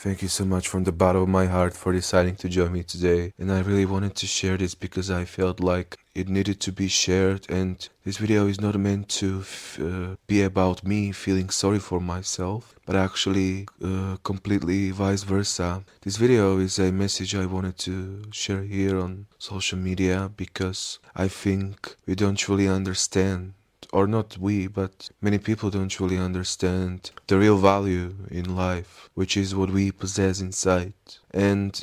Thank you so much from the bottom of my heart for deciding to join me today. And I really wanted to share this because I felt like it needed to be shared. And this video is not meant to be about me feeling sorry for myself, but actually completely vice versa. This video is a message I wanted to share here on social media because I think we don't truly understand, or not we, but many people don't truly understand the real value in life, which is what we possess inside. And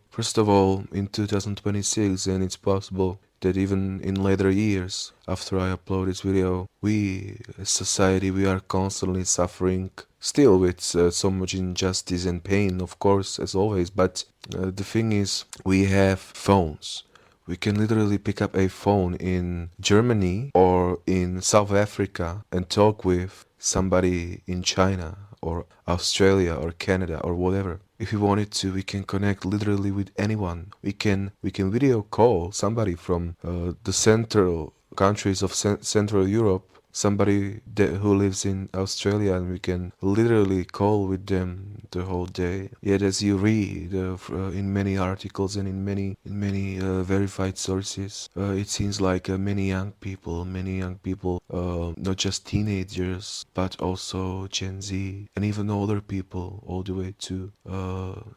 first of all, in 2026, and it's possible that even in later years after I upload this video, we as society, we are constantly suffering still with so much injustice and pain, of course, as always. But the thing is, we have phones. We can literally pick up a phone in Germany or in South Africa and talk with somebody in China or Australia or Canada or whatever. If we wanted to, we can connect literally with anyone. We can video call somebody from the central countries of Central Europe, somebody who lives in Australia, and we can literally call with them the whole day. Yet, as you read in many articles and in many verified sources, it seems like many young people, not just teenagers, but also Gen Z and even older people, all the way to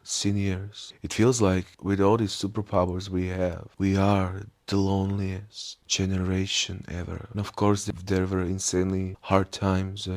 seniors. It feels like with all these superpowers we have, we are the loneliest generation ever. And of course, there were insanely hard times,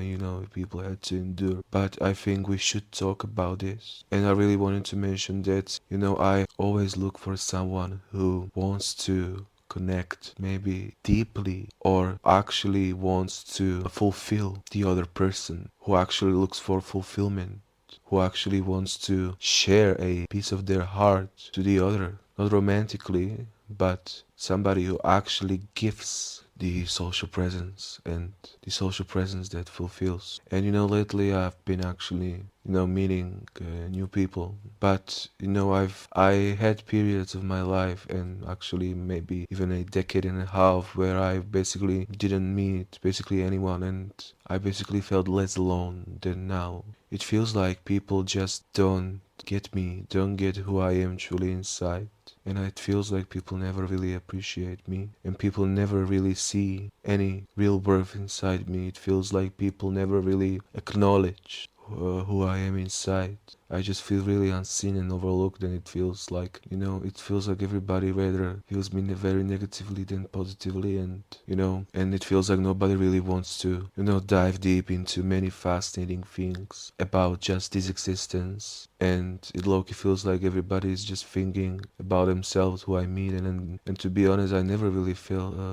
people had to endure. But I think we should talk about this. And I really wanted to mention that, I always look for someone who wants to connect maybe deeply or actually wants to fulfill the other person, who actually looks for fulfillment, who actually wants to share a piece of their heart to the other, not romantically, but somebody who actually gives the social presence, and the social presence that fulfills. And lately I've been actually meeting new people, but I had periods of my life, and actually maybe even a decade and a half, where I basically didn't meet basically anyone, and I basically felt less alone than now. It feels like people just don't get me, don't get who I am truly inside. And it feels like people never really appreciate me, and people never really see any real worth inside me. It feels like people never really acknowledge who I am inside. I just feel really unseen and overlooked, and it feels like, everybody rather views me very negatively than positively, and it feels like nobody really wants to, dive deep into many fascinating things about just this existence. And it low-key feels like everybody is just thinking about themselves, who I meet, and to be honest, I never really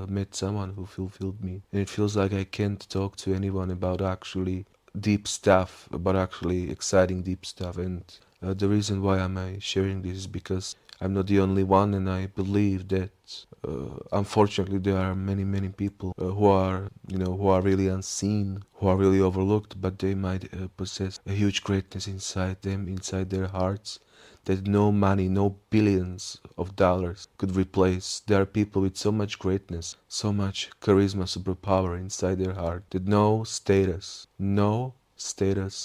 met someone who fulfilled me. And it feels like I can't talk to anyone about actually deep stuff, about actually exciting deep stuff. And the reason why am I sharing this is because I'm not the only one, and I believe that unfortunately there are many people who are really unseen, who are really overlooked, but they might possess a huge greatness inside them, inside their hearts, that no money, no billions of dollars could replace. There are people with so much greatness, so much charisma, superpower inside their heart, that no status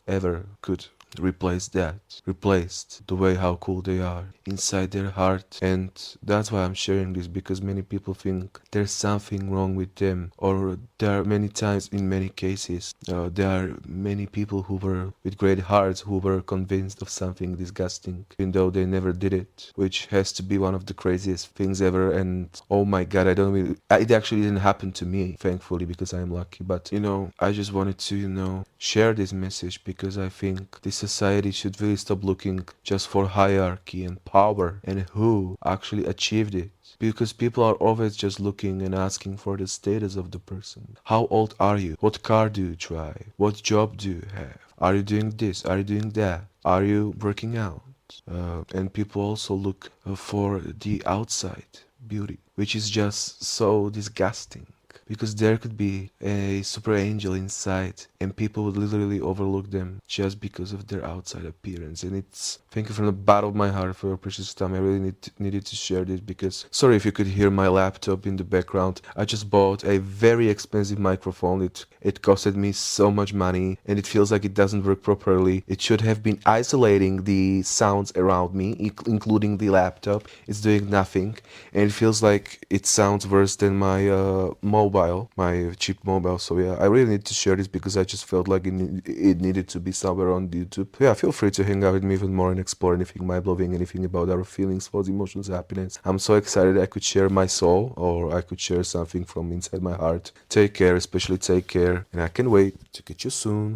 ever could replaced the way how cool they are inside their heart. And that's why I'm sharing this, because many people think there's something wrong with them, or there are many times, in many cases, there are many people who were with great hearts who were convinced of something disgusting, even though they never did it, which has to be one of the craziest things ever. And oh my god, it actually didn't happen to me, thankfully, because I'm lucky. But I just wanted to share this message, because I think this society should really stop looking just for hierarchy and power and who actually achieved it, because people are always just looking and asking for the status of the person. How old are you? What car do you drive? What job do you have? Are you doing this? Are you doing that? Are you working out? And people also look for the outside beauty, which is just so disgusting, because there could be a super angel inside, and people would literally overlook them just because of their outside appearance. And it's thank you from the bottom of my heart for your precious time. I really needed to share this because sorry if you could hear my laptop in the background. I just bought a very expensive microphone. It costed me so much money, and it feels like it doesn't work properly. It should have been isolating the sounds around me, including the laptop. It's doing nothing, and it feels like it sounds worse than my my cheap mobile. So yeah, I really need to share this because I just felt like it needed to be somewhere on YouTube. Yeah, feel free to hang out with me even more and explore anything mind-blowing, anything about our feelings, thoughts, emotions, happiness. I'm so excited I could share my soul, or I could share something from inside my heart. Take care, especially take care, and I can't wait to get you soon.